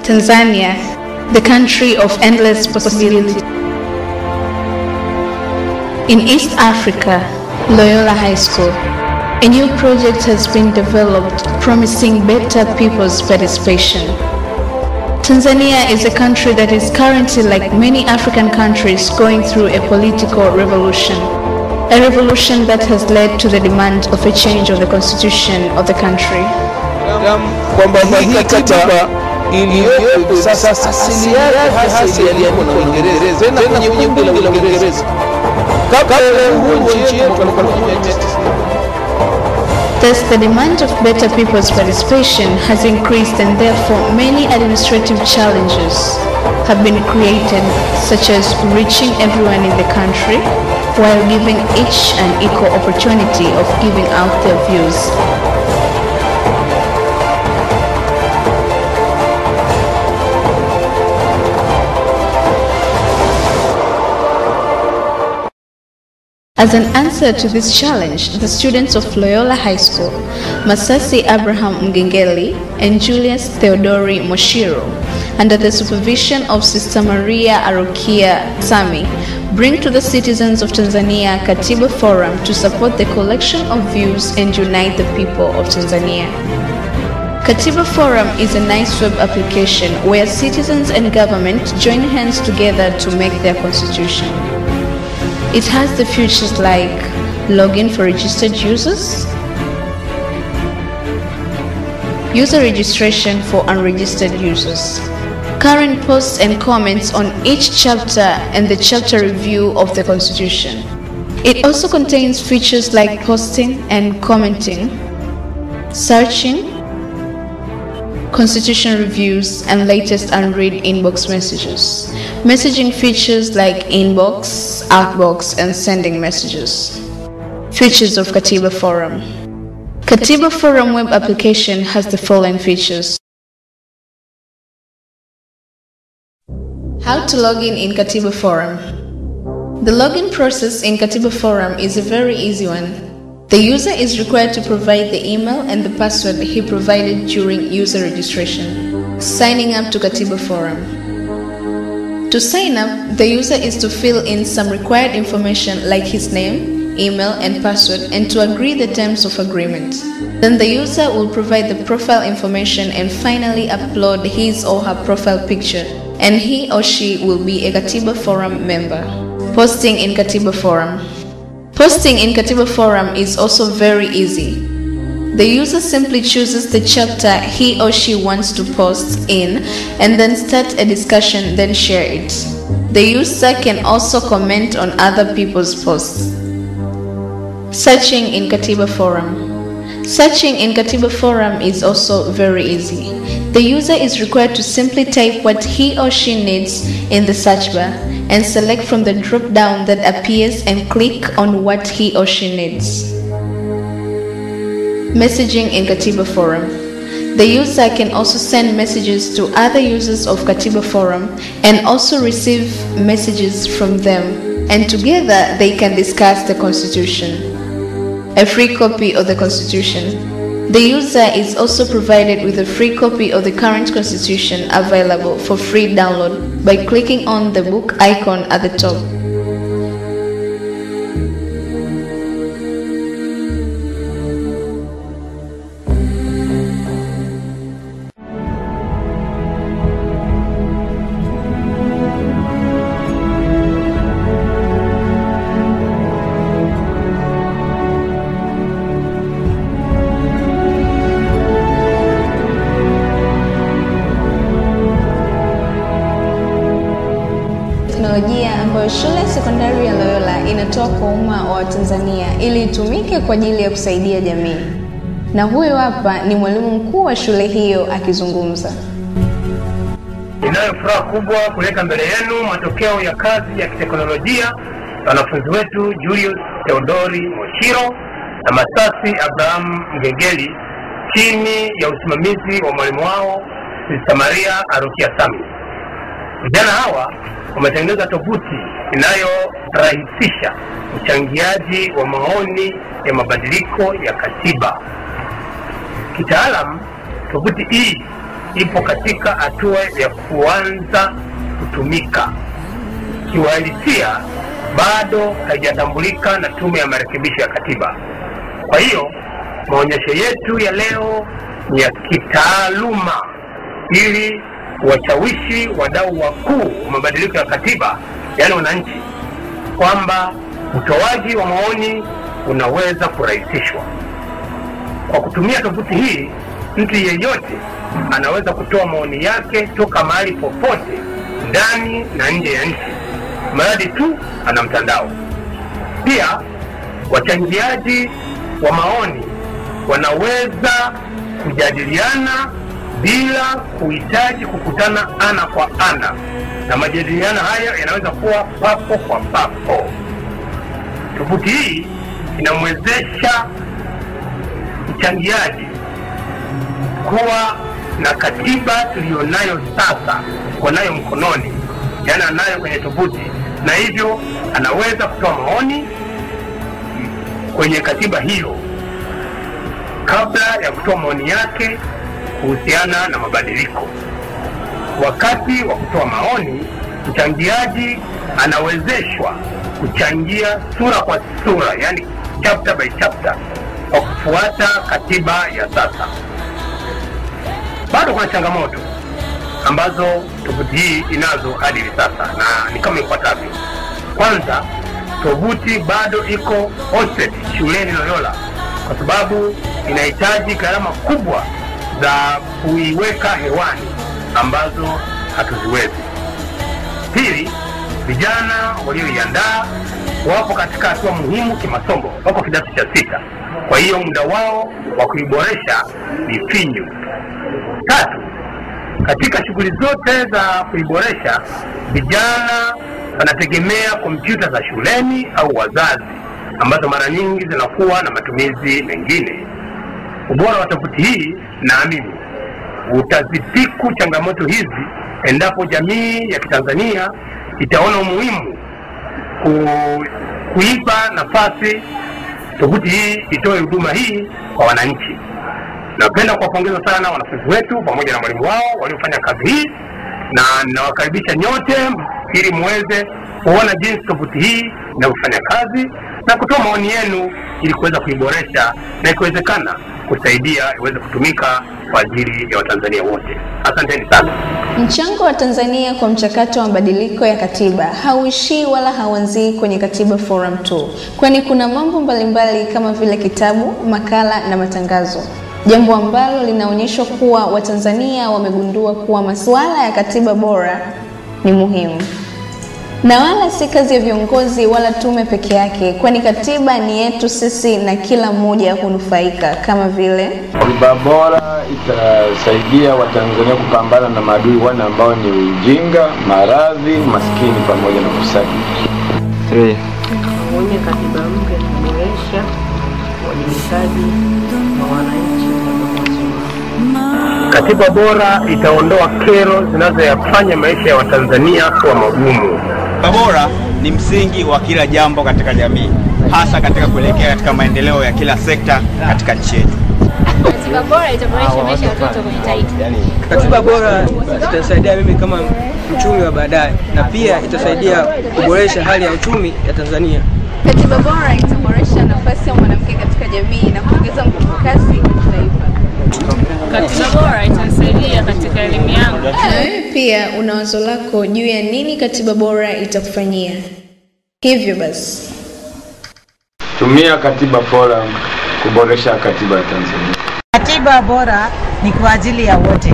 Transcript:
Tanzania, the country of endless possibilities. In East Africa, Loyola High School, a new project has been developed promising better people's participation. Tanzania is a country that is currently, like many African countries, going through a political revolution. A revolution that has led to the demand of a change of the constitution of the country. Thus, the demand of better people's participation has increased, and therefore many administrative challenges have been created, such as reaching everyone in the country while giving each an equal opportunity of giving out their views. As an answer to this challenge, the students of Loyola High School, Masasi Abraham Mgengeli and Julius Theodori Moshiro, under the supervision of Sister Maria Arokia Sami, bring to the citizens of Tanzania Katiba Forum to support the collection of views and unite the people of Tanzania. Katiba Forum is a nice web application where citizens and government join hands together to make their constitution. It has the features like login for registered users, user registration for unregistered users, current posts and comments on each chapter, and the chapter review of the Constitution. It also contains features like posting and commenting, searching, Constitution reviews, and latest unread inbox messages. Messaging features like inbox, outbox, and sending messages. Features of Katiba Forum. Katiba Forum web application has the following features. How to log in Katiba Forum. The login process in Katiba Forum is a very easy one. The user is required to provide the email and the password he provided during user registration. Signing up to Katiba Forum. To sign up, the user is to fill in some required information like his name, email, and password, and to agree the terms of agreement. Then the user will provide the profile information and finally upload his or her profile picture, and he or she will be a Katiba Forum member. Posting in Katiba Forum. Posting in Katiba Forum is also very easy. The user simply chooses the chapter he or she wants to post in and then start a discussion, then share it. The user can also comment on other people's posts. Searching in Katiba Forum. Searching in Katiba Forum is also very easy. The user is required to simply type what he or she needs in the search bar and select from the drop-down that appears and click on what he or she needs. Messaging in Katiba Forum. The user can also send messages to other users of Katiba Forum and also receive messages from them, and together they can discuss the Constitution. A free copy of the Constitution. The user is also provided with a free copy of the current Constitution available for free download by clicking on the book icon at the top. Teknolojia ambayo shule ya sekondari ya Loyola inatoa kwa umma wa Tanzania ili itumike kwa ajili ya kusaidia jamii. Na huyo hapa ni mwalimu mkuu wa shule hiyo akizungumza. Ninayo furaha kubwa kuleta mbele yenu matokeo ya kazi ya kiteknolojia ya wanafunzi wetu Julius Theodori Moshiro na Masasi Abraham Mgengeli chini ya usimamizi wa mwalimu wao Sister Maria Arokia Sami. Vijana hawa wametengeneza tovuti inayorahisisha uchangiaji wa maoni ya mabadiliko ya katiba. Kitaalamu, tovuti hii ipo katika hatua ya kuanza kutumika. Kiuhalisia bado haijatambulika na Tume ya Marekebisho ya Katiba. Kwa hiyo maonyesho yetu ya leo ni ya kitaaluma ili washawishi wadau wakuu wa mabadiliko ya katiba, yaani wananchi, kwamba utoaji wa maoni unaweza kurahisishwa. Kwa kutumia tovuti hii, mtu yeyote anaweza kutoa maoni yake toka mahali popote ndani na nje ya nchi, mradi tu ana mtandao. Pia wachangiaji wa maoni wanaweza kujadiliana bila kuhitaji kukutana ana kwa ana, na majadiliano hayo yanaweza kuwa papo kwa papo. Tovuti hii inamwezesha mchangiaji kuwa na katiba tulionayo sasa kwa nayo mkononi, yaani anayo kwenye tovuti, na hivyo anaweza kutoa maoni kwenye katiba hiyo kabla ya kutoa maoni yake kuhusiana na mabadiliko. Wakati wa kutoa maoni, mchangiaji anawezeshwa kuchangia sura kwa sura, yani chapter by chapter, kwa kufuata katiba ya sasa. Bado kuna changamoto ambazo tovuti hii inazo hadi sasa, na ni kama ifuatavyo. Kwanza, tovuti bado iko hosted shuleni Loyola kwa sababu inahitaji gharama kubwa za kuiweka hewani ambazo hatuziwezi. Pili, vijana walioiandaa wapo katika hatua muhimu kimasomo, wako kidato cha 6. Kwa hiyo muda wao wa kuiboresha ni finyu. Tatu, katika shughuli zote za kuiboresha, vijana wanategemea kompyuta za shuleni au wazazi ambazo mara nyingi zinakuwa na matumizi mengine. Ubora wa tovuti hii, naamini, utazipiku changamoto hizi endapo jamii ya Kitanzania itaona umuhimu kuipa nafasi tovuti hii itoe huduma hii kwa wananchi. Napenda kuwapongeza sana wanafunzi wetu pamoja na mwalimu wao waliofanya kazi hii, na ninawakaribisha nyote ili muweze kuona jinsi tovuti hii inavyofanya kazi na kutoa maoni yenu ili kuweza kuiboresha na ikiwezekana kusaidia iweze kutumika kwa ajili ya Watanzania wote. Asanteni sana. Mchango wa Tanzania kwa mchakato wa mabadiliko ya katiba hauishii wala hauanzii kwenye Katiba Forum tu, kwani kuna mambo mbalimbali kama vile kitabu, makala na matangazo. Jambo ambalo linaonyesha kuwa Watanzania wamegundua kuwa masuala ya katiba bora ni muhimu. Na wala si kazi ya viongozi wala tume peke yake, kwani katiba ni yetu sisi na kila mmoja hunufaika. Kama vile katiba bora itasaidia Watanzania kupambana na maadui wane ambao ni ujinga, maradhi, maskini pamoja na ufisadi. 3. Mwenye katiba mpya inaboresha uwajibikaji wa wananchi. Katiba bora itaondoa kero zinazoyafanya maisha ya Watanzania kuwa magumu. Katiba bora ni msingi wa kila jambo katika jamii, hasa katika kuelekea katika maendeleo ya kila sekta katika nchi yetu. Katiba bora itaboresha maisha ya watoto kwenye taifa. Katiba bora itasaidia mimi kama mchumi wa baadaye, na pia itasaidia kuboresha hali ya uchumi ya Tanzania. katiba bora itaboresha nafasi ya mwanamke katika jamii na kuongeza nguvu kazi kwa taifa. Katiba bora itasaidia katika elimu yangu. Na wewe pia una wazo lako juu ya nini katiba bora itakufanyia? Hivyo basi, tumia Katiba Forum kuboresha katiba ya Tanzania. Katiba bora ni kwa ajili ya wote.